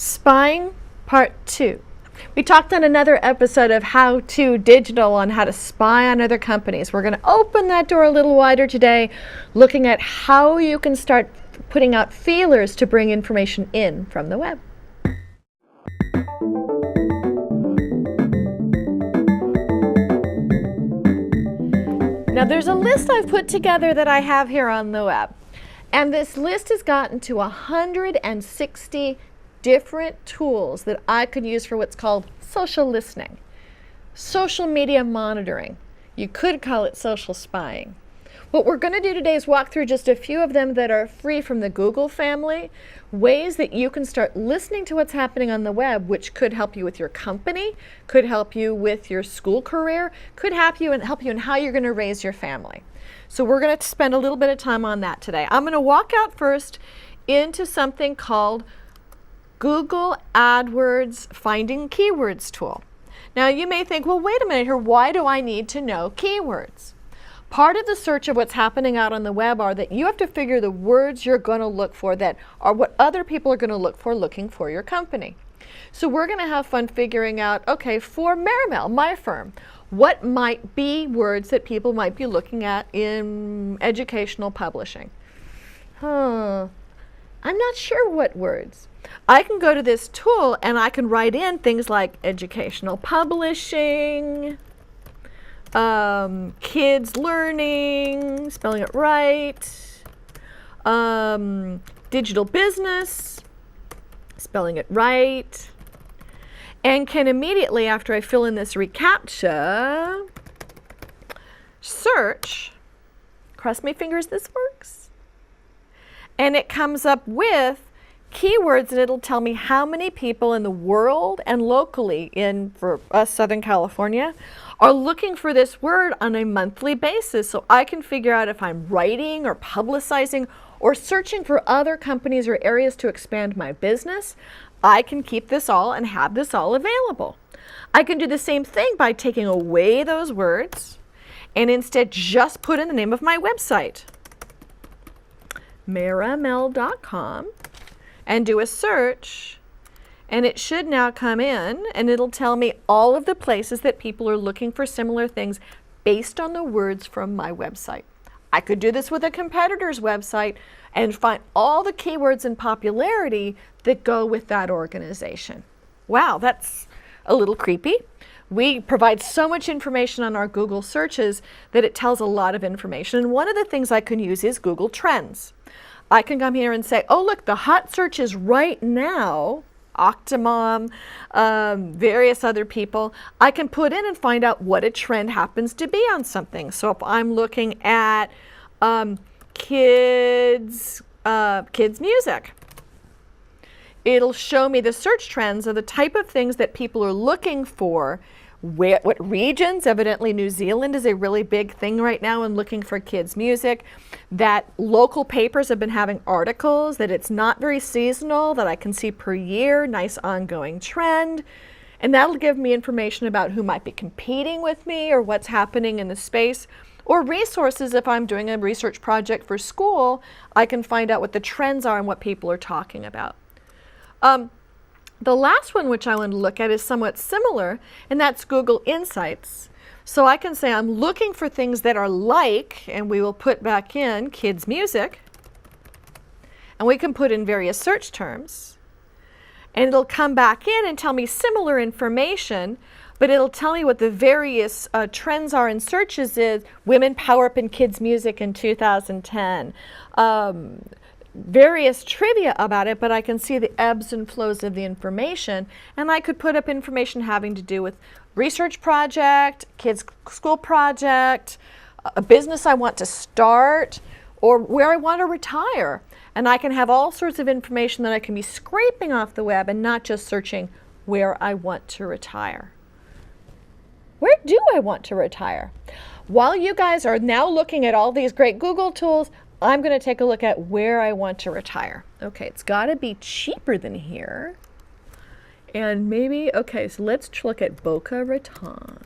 Spying Part 2. We talked on another episode of How2Digital on how to spy on other companies. We're going to open that door a little wider today, looking at how you can start putting out feelers to bring information in from the web. Now there's a list I've put together that I have here on the web. And this list has gotten to 160 different tools that I could use for what's called social listening, social media monitoring. You could call it social spying. What we're going to do today is walk through just a few of them that are free from the Google family, ways that you can start listening to what's happening on the web, which could help you with your company, could help you with your school career, could help you in how you're going to raise your family. So we're going to spend a little bit of time on that today. I'm going to walk out first into something called Google AdWords Finding Keywords tool. Now you may think, well, wait a minute here, why do I need to know keywords? Part of the search of what's happening out on the web are that you have to figure the words you're going to look for that are what other people are going to look for looking for your company. So we're going to have fun figuring out, okay, for Marimel, my firm, what might be words that people might be looking at in educational publishing? I'm not sure what words. I can go to this tool and I can write in things like educational publishing, kids learning, spelling it right, digital business, spelling it right, and can immediately, after I fill in this reCAPTCHA, search, cross my fingers this works, and it comes up with keywords, and it'll tell me how many people in the world and locally for us Southern California are looking for this word on a monthly basis. So I can figure out if I'm writing or publicizing or searching for other companies or areas to expand my business. I can keep this all and have this all available. I can do the same thing by taking away those words and instead just put in the name of my website, marimel.com, and do a search, and it should now come in and it'll tell me all of the places that people are looking for similar things based on the words from my website. I could do this with a competitor's website and find all the keywords in popularity that go with that organization. Wow, that's a little creepy. We provide so much information on our Google searches that it tells a lot of information. And one of the things I can use is Google Trends. I can come here and say, oh, look, the hot searches right now, Octomom, various other people, I can put in and find out what a trend happens to be on something. So if I'm looking at kids music, it'll show me the search trends of the type of things that people are looking for. What regions? Evidently New Zealand is a really big thing right now in looking for kids music. That local papers have been having articles, that it's not very seasonal, that I can see per year, nice ongoing trend. And that'll give me information about who might be competing with me or what's happening in the space. Or resources, if I'm doing a research project for school, I can find out what the trends are and what people are talking about. The last one which I want to look at is somewhat similar, and that's Google Insights. So I can say I'm looking for things that are like, and we will put back in kids music, and we can put in various search terms, and it'll come back in and tell me similar information, but it'll tell me what the various trends are in searches is women power up in kids music in 2010. Various trivia about it, but I can see the ebbs and flows of the information, and I could put up information having to do with research project, kids school project, a business I want to start, or where I want to retire. And I can have all sorts of information that I can be scraping off the web and not just searching where I want to retire. Where do I want to retire? While you guys are now looking at all these great Google tools, I'm going to take a look at where I want to retire. Okay, it's got to be cheaper than here. And maybe, okay, so let's look at Boca Raton.